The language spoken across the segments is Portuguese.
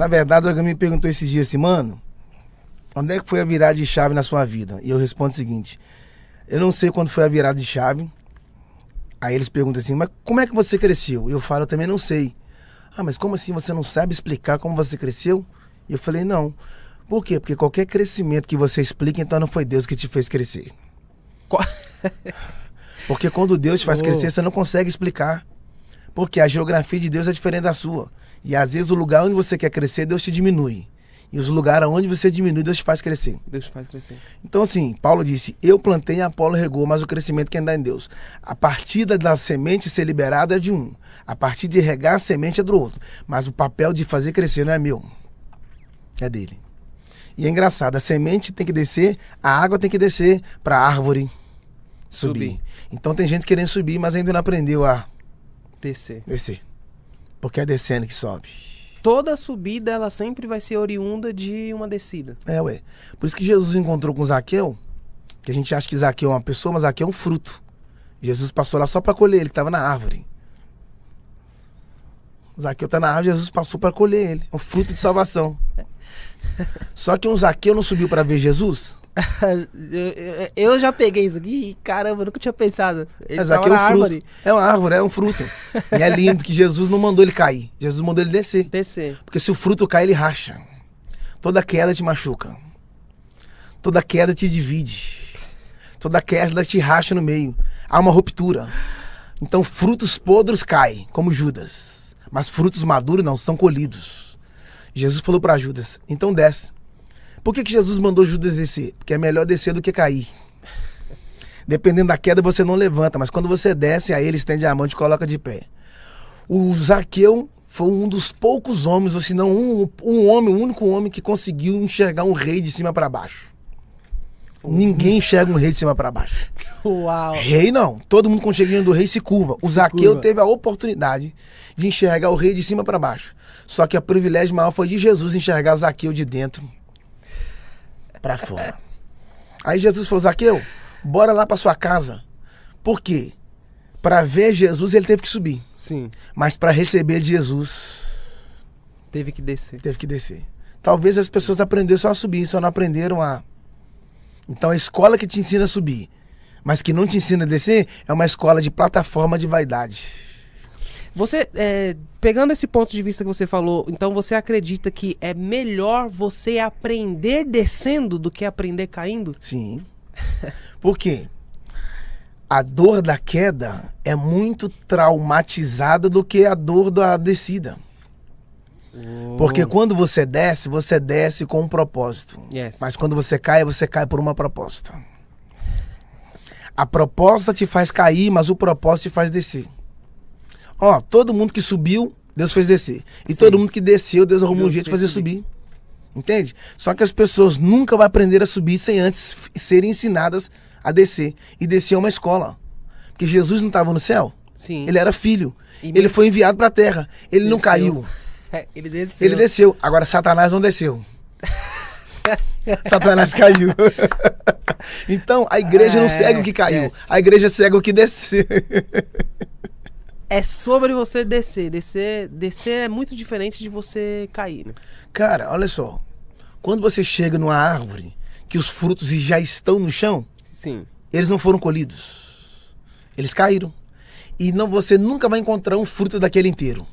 Na verdade, alguém me perguntou esses dias assim, mano, onde é que foi a virada de chave na sua vida? E eu respondo o seguinte, eu não sei quando foi a virada de chave. Aí eles perguntam assim, mas como é que você cresceu? E eu falo, eu também não sei. Ah, mas como assim você não sabe explicar como você cresceu? E eu falei, não. Por quê? Porque qualquer crescimento que você explica, então não foi Deus que te fez crescer. Porque quando Deus te faz crescer, você não consegue explicar. Porque a geografia de Deus é diferente da sua. E às vezes o lugar onde você quer crescer, Deus te diminui. E os lugares onde você diminui, Deus te faz crescer. Deus te faz crescer. Então assim, Paulo disse, eu plantei, Apolo regou, mas o crescimento quem dá em Deus. A partida da semente ser liberada é de um. A partir de regar a semente é do outro. Mas o papel de fazer crescer não é meu. É dele. E é engraçado, a semente tem que descer, a água tem que descer para a árvore subir. Então tem gente querendo subir, mas ainda não aprendeu a Descer. Porque é descendo que sobe. Toda subida, ela sempre vai ser oriunda de uma descida. É, ué. Por isso que Jesus encontrou com Zaqueu, que a gente acha que Zaqueu é uma pessoa, mas Zaqueu é um fruto. Jesus passou lá só para colher ele, que estava na árvore. Zaqueu está na árvore, Jesus passou para colher ele. É um fruto de salvação. Só que um Zaqueu não subiu para ver Jesus? Eu já peguei isso aqui e caramba, eu nunca tinha pensado. Ele Zaqueu tava na é um fruto. árvore. É uma árvore, é um fruto. E é lindo que Jesus não mandou ele cair. Jesus mandou ele descer. Descer. Porque se o fruto cai, ele racha. Toda queda te machuca. Toda queda te divide. Toda queda te racha no meio. Há uma ruptura. Então frutos podres caem, como Judas. Mas frutos maduros não, são colhidos. Jesus falou para Judas, então desce. Por que Jesus mandou Judas descer? Porque é melhor descer do que cair. Dependendo da queda, você não levanta, mas quando você desce, aí ele estende a mão e te coloca de pé. O Zaqueu foi um dos poucos homens, ou se não um homem, o único homem que conseguiu enxergar um rei de cima para baixo. Ninguém enxerga um rei de cima para baixo. Uau! Rei não. Todo mundo com o cheguinho do rei se curva. O Zaqueu teve a oportunidade de enxergar o rei de cima para baixo. Só que o privilégio maior foi de Jesus enxergar Zaqueu de dentro para fora. Aí Jesus falou, Zaqueu, bora lá para sua casa. Por quê? Para ver Jesus ele teve que subir. Sim. Mas para receber de Jesus Teve que descer. teve que descer. Talvez as pessoas aprenderam só a subir, só não aprenderam a... Então a escola que te ensina a subir, mas que não te ensina a descer, é uma escola de plataforma de vaidade. Você, pegando esse ponto de vista que você falou, então você acredita que é melhor você aprender descendo do que aprender caindo? Sim. Por quê? A dor da queda é muito traumatizada do que a dor da descida. Porque quando você desce com um propósito. Yes. Mas quando você cai por uma proposta. A proposta te faz cair, mas o propósito te faz descer. Ó, todo mundo que subiu, Deus fez descer. E todo mundo que desceu, Deus arrumou um jeito de fazer subir. Entende? Só que as pessoas nunca vão aprender a subir sem antes serem ensinadas a descer. E descer é uma escola. Porque Jesus não estava no céu. Sim. Ele era filho. E ele foi enviado para a terra. Ele não caiu. Ele desceu. Ele desceu. Agora Satanás não desceu. Satanás caiu. Então a igreja não segue o que caiu. Yes. A igreja segue o que desceu. É sobre você descer. Descer é muito diferente de você cair, né? Cara, olha só. Quando você chega numa árvore que os frutos já estão no chão, Sim. eles não foram colhidos. Eles caíram. E você nunca vai encontrar um fruto daquele inteiro.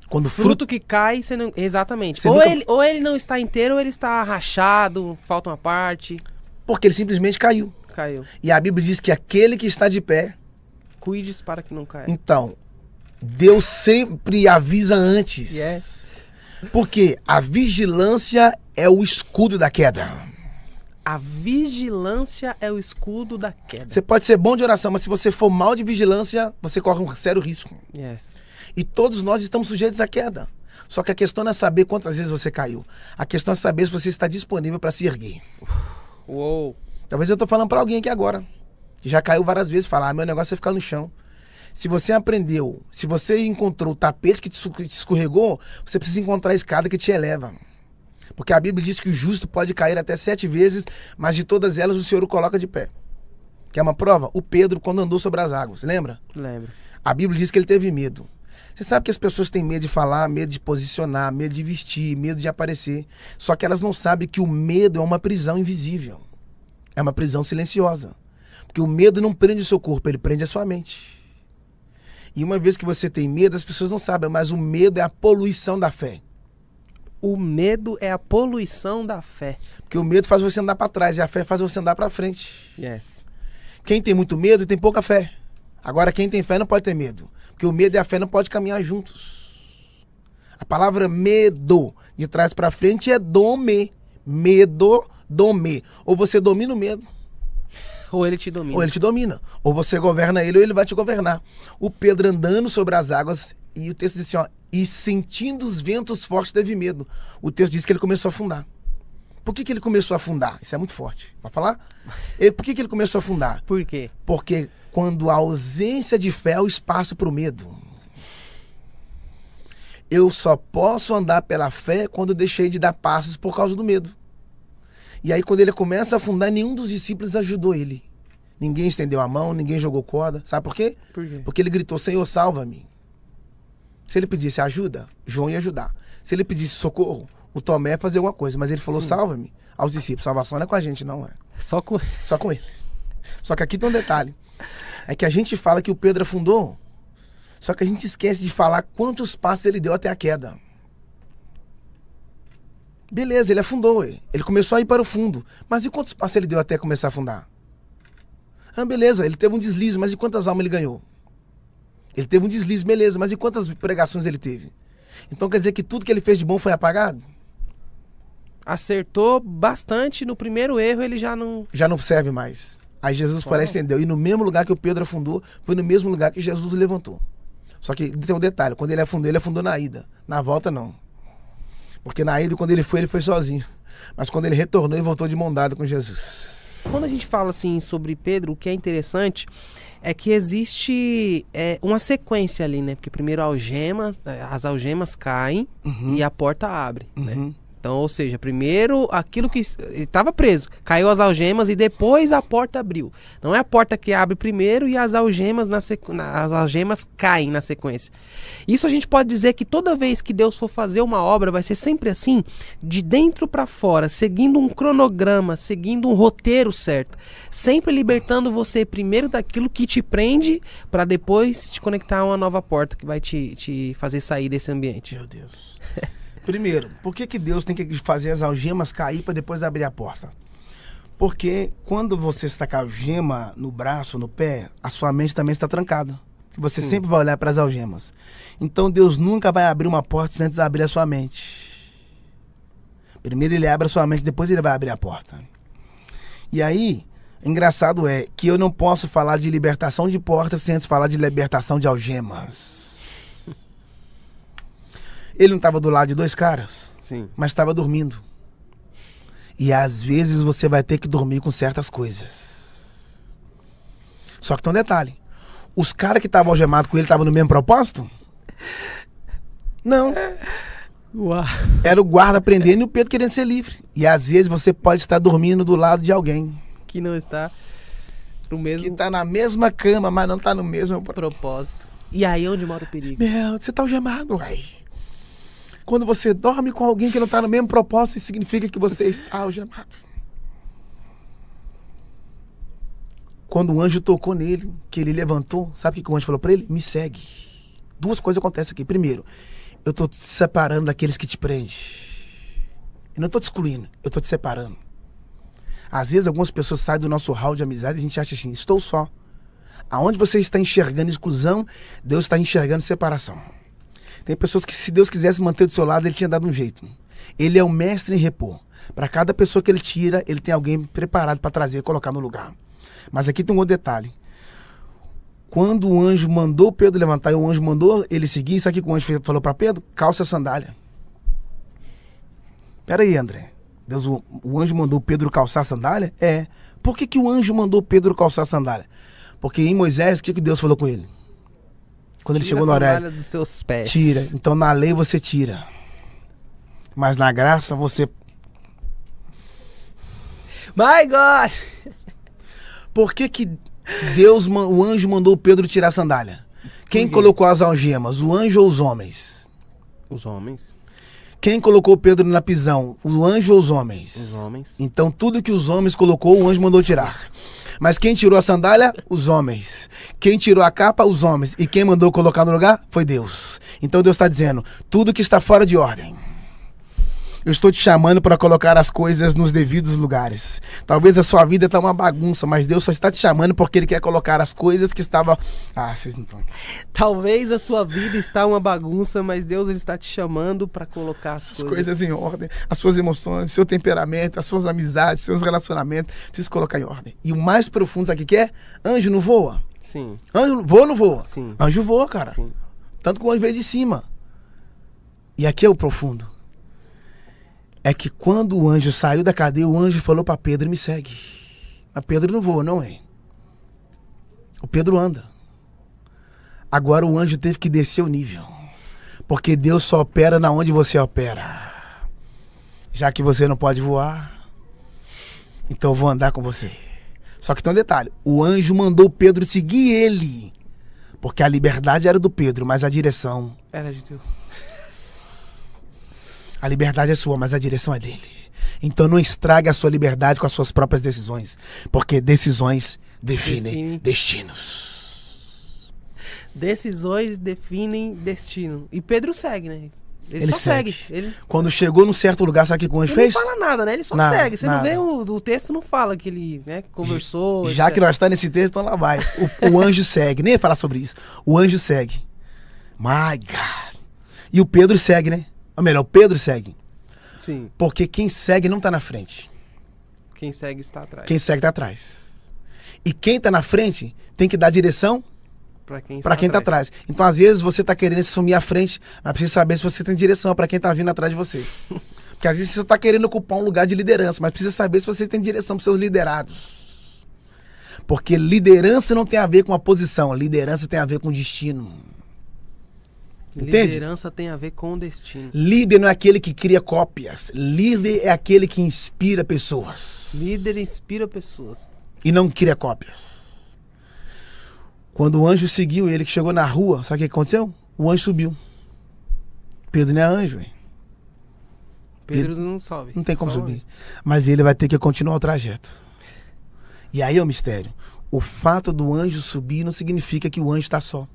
Quando o Fruto que cai, você não... Exatamente. Você Ou, nunca- ou ele não está inteiro, ou ele está rachado, falta uma parte. Porque ele simplesmente caiu. Caiu. E a Bíblia diz que aquele que está de pé, Cuides para que não caia. então, Deus sempre avisa antes. Yes. Porque a vigilância é o escudo da queda. A vigilância é o escudo da queda. Você pode ser bom de oração, mas se você for mal de vigilância, você corre um sério risco. Yes. E todos nós estamos sujeitos à queda. Só que a questão não é saber quantas vezes você caiu. A questão é saber se você está disponível para se erguer. Uou. Talvez eu estou falando para alguém aqui agora, que já caiu várias vezes, falar, meu negócio é ficar no chão. Se você aprendeu, se você encontrou o tapete que te escorregou, você precisa encontrar a escada que te eleva. Porque a Bíblia diz que o justo pode cair até 7 vezes, mas de todas elas o Senhor o coloca de pé. Quer uma prova? O Pedro, quando andou sobre as águas, lembra? Lembro. A Bíblia diz que ele teve medo. Você sabe que as pessoas têm medo de falar, medo de posicionar, medo de vestir, medo de aparecer. Só que elas não sabem que o medo é uma prisão invisível. É uma prisão silenciosa. Porque o medo não prende o seu corpo, ele prende a sua mente. E uma vez que você tem medo, as pessoas não sabem, mas o medo é a poluição da fé. O medo é a poluição da fé. Porque o medo faz você andar para trás e a fé faz você andar para frente. Yes. Quem tem muito medo tem pouca fé. Agora, quem tem fé não pode ter medo. Porque o medo e a fé não podem caminhar juntos. A palavra medo, de trás para frente, é dome. Medo, dome. Ou você domina o medo, Ou ele te domina. ou ele te domina. Ou você governa ele, ou ele vai te governar. O Pedro andando sobre as águas, e o texto diz assim, ó, e sentindo os ventos fortes teve medo. O texto diz que ele começou a afundar. Por que ele começou a afundar? Isso é muito forte. Vai falar? Por que ele começou a afundar? Por quê? Porque quando a ausência de fé é o espaço para o medo. Eu só posso andar pela fé quando eu deixei de dar passos por causa do medo. E aí quando ele começa a afundar, nenhum dos discípulos ajudou ele. Ninguém estendeu a mão, ninguém jogou corda. Sabe por quê? Por quê? Porque ele gritou, Senhor, salva-me. Se ele pedisse ajuda, João ia ajudar. Se ele pedisse socorro, o Tomé ia fazer alguma coisa. Mas ele falou, salva-me aos discípulos. Salvação não é com a gente, não é. Só com... Só com ele. Só que aqui tem um detalhe. É que a gente fala que o Pedro afundou, só que a gente esquece de falar quantos passos ele deu até a queda. Beleza, ele afundou. Ele começou a ir para o fundo. Mas e quantos passos ele deu até começar a afundar? Ah, beleza, ele teve um deslize, mas e quantas almas ele ganhou? Ele teve um deslize, beleza, mas e quantas pregações ele teve? Então quer dizer que tudo que ele fez de bom foi apagado? Acertou bastante no primeiro erro, ele já não... Já não serve mais. Aí Jesus foi lá e estendeu. E no mesmo lugar que o Pedro afundou, foi no mesmo lugar que Jesus levantou. Só que tem um detalhe, quando ele afundou na ida. Na volta, não. Porque na ida, quando ele foi sozinho. Mas quando ele retornou, ele voltou de mão dada com Jesus. Quando a gente fala assim sobre Pedro, o que é interessante é que existe uma sequência ali, né? Porque primeiro as algemas caem e a porta abre, né? Então, ou seja, primeiro aquilo que estava preso, caiu as algemas e depois a porta abriu. Não é a porta que abre primeiro e as algemas as algemas caem na sequência. Isso a gente pode dizer que toda vez que Deus for fazer uma obra, vai ser sempre assim, de dentro para fora, seguindo um cronograma, seguindo um roteiro certo, sempre libertando você primeiro daquilo que te prende, para depois te conectar a uma nova porta que vai te fazer sair desse ambiente. Meu Deus. Primeiro, por que Deus tem que fazer as algemas cair para depois abrir a porta? Porque quando você está com a algema no braço, no pé, a sua mente também está trancada. Você sempre vai olhar para as algemas. Então Deus nunca vai abrir uma porta antes de abrir a sua mente. Primeiro ele abre a sua mente, depois ele vai abrir a porta. E aí, engraçado é que eu não posso falar de libertação de portas sem antes falar de libertação de algemas. Ele não estava do lado de dois caras, Sim. mas estava dormindo. E às vezes você vai ter que dormir com certas coisas. Só que tem um detalhe. Os caras que estavam algemados com ele estavam no mesmo propósito? Não. Uau. Era o guarda prendendo e o Pedro querendo ser livre. E às vezes você pode estar dormindo do lado de alguém Que não está no mesmo que está na mesma cama, mas não está no mesmo propósito. E aí é onde mora o perigo. Meu, você está algemado, uai. Quando você dorme com alguém que não está no mesmo propósito, isso significa que você está algemado. Quando o anjo tocou nele, que ele levantou, sabe o que o anjo falou para ele? Me segue. Duas coisas acontecem aqui. Primeiro, eu estou te separando daqueles que te prendem. Eu não estou te excluindo, eu estou te separando. Às vezes algumas pessoas saem do nosso hall de amizade e a gente acha assim, estou só. Aonde você está enxergando exclusão, Deus está enxergando separação. Tem pessoas que, se Deus quisesse manter do seu lado, ele tinha dado um jeito. Ele é o mestre em repor. Para cada pessoa que ele tira, ele tem alguém preparado para trazer e colocar no lugar. Mas aqui tem um outro detalhe. Quando o anjo mandou Pedro levantar e o anjo mandou ele seguir, sabe o que o anjo falou para Pedro? Calça a sandália. Pera aí, André. Deus, o anjo mandou Pedro calçar a sandália? É. Por que o anjo mandou Pedro calçar a sandália? Porque em Moisés, o que Deus falou com ele? Quando ele chegou no horário, dos seus pés. tira. Então na lei você tira. Mas na graça você... My God! Por que Deus, o anjo mandou Pedro tirar a sandália? Quem quê? colocou as algemas? O anjo ou os homens? Os homens. Quem colocou Pedro na prisão? O anjo ou os homens? Os homens. Então tudo que os homens colocou, o anjo mandou tirar. Mas quem tirou a sandália? Os homens. Quem tirou a capa? Os homens. E quem mandou colocar no lugar? Foi Deus. Então Deus está dizendo, tudo que está fora de ordem, eu estou te chamando para colocar as coisas nos devidos lugares. Talvez a sua vida está uma bagunça, mas Deus só está te chamando porque Ele quer colocar as coisas que estavam... Ah, vocês não estão... Talvez a sua vida está uma bagunça, mas Deus ele está te chamando para colocar as coisas em ordem, as suas emoções, seu temperamento, as suas amizades, seus relacionamentos, precisa colocar em ordem. E o mais profundo, sabe o que é? Anjo não voa? Sim. Anjo voa ou não voa? Sim. Anjo voa, cara. Sim. Tanto que o anjo veio de cima. E aqui é o profundo. É que quando o anjo saiu da cadeia, o anjo falou para Pedro, me segue. Mas Pedro não voa, não é? O Pedro anda. Agora o anjo teve que descer o nível. Porque Deus só opera na onde você opera. Já que você não pode voar, então eu vou andar com você. Só que tem um detalhe. O anjo mandou Pedro seguir ele. Porque a liberdade era do Pedro, mas a direção... Era de Deus. A liberdade é sua, mas a direção é dele. Então não estrague a sua liberdade com as suas próprias decisões. Porque decisões definem destinos. Decisões definem destino. E Pedro segue, né? Ele só segue. Ele... Quando chegou num certo lugar, sabe o que o anjo fez? Ele não fala nada, né? Ele só Nada, segue. Você nada. não vê o texto, não fala que ele, né, conversou. Já etc. que nós estamos nesse texto, então lá vai. O anjo segue. Nem ia falar sobre isso. O anjo segue. My God. E o Pedro segue, né? Ou melhor, o Pedro segue. Sim. Porque quem segue não está na frente. Quem segue está atrás. Quem segue está atrás. E quem está na frente tem que dar direção para quem está atrás. Então, às vezes, você está querendo assumir a frente, mas precisa saber se você tem direção para quem está vindo atrás de você. Porque às vezes você está querendo ocupar um lugar de liderança, mas precisa saber se você tem direção para os seus liderados. Porque liderança não tem a ver com a posição, liderança tem a ver com destino. Entende? Liderança tem a ver com destino. Líder não é aquele que cria cópias. Líder é aquele que inspira pessoas. Líder inspira pessoas. E não cria cópias. Quando o anjo seguiu ele, que chegou na rua, sabe o que aconteceu? O anjo subiu. Pedro não é anjo, hein? Pedro não sobe. Não tem como subir. Mas ele vai ter que continuar o trajeto. E aí é o mistério. O fato do anjo subir não significa que o anjo está só.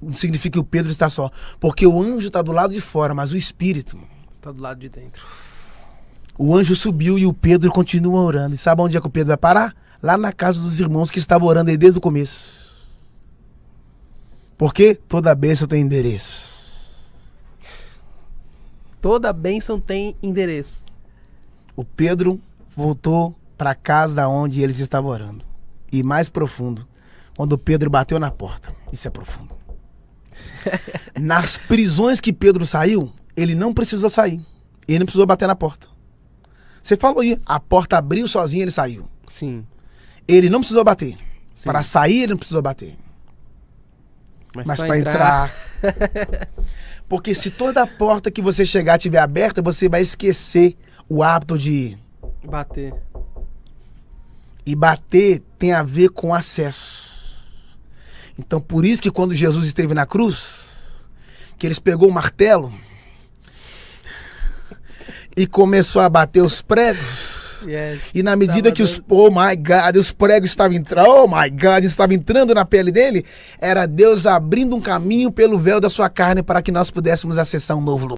Não significa que o Pedro está só. Porque o anjo está do lado de fora, mas o espírito está do lado de dentro. O anjo subiu e o Pedro continua orando. E sabe onde é que o Pedro vai parar? Lá na casa dos irmãos que estavam orando aí desde o começo. Porque toda bênção tem endereço. Toda bênção tem endereço. O Pedro voltou para a casa onde eles estavam orando. E mais profundo, quando Pedro bateu na porta. Isso é profundo. Nas prisões que Pedro saiu, ele não precisou sair. Ele não precisou bater na porta. Você falou aí, a porta abriu sozinha, ele saiu. Sim. Ele não precisou bater. Sim. Para sair, ele não precisou bater. Mas para entrar... Porque se toda porta que você chegar estiver aberta, você vai esquecer o hábito de... bater. E bater tem a ver com acesso. Então, por isso que quando Jesus esteve na cruz, que eles pegou o martelo e começou a bater os pregos. Yes. E na medida que os pregos estavam entrando na pele dele, era Deus abrindo um caminho pelo véu da sua carne para que nós pudéssemos acessar um novo lugar.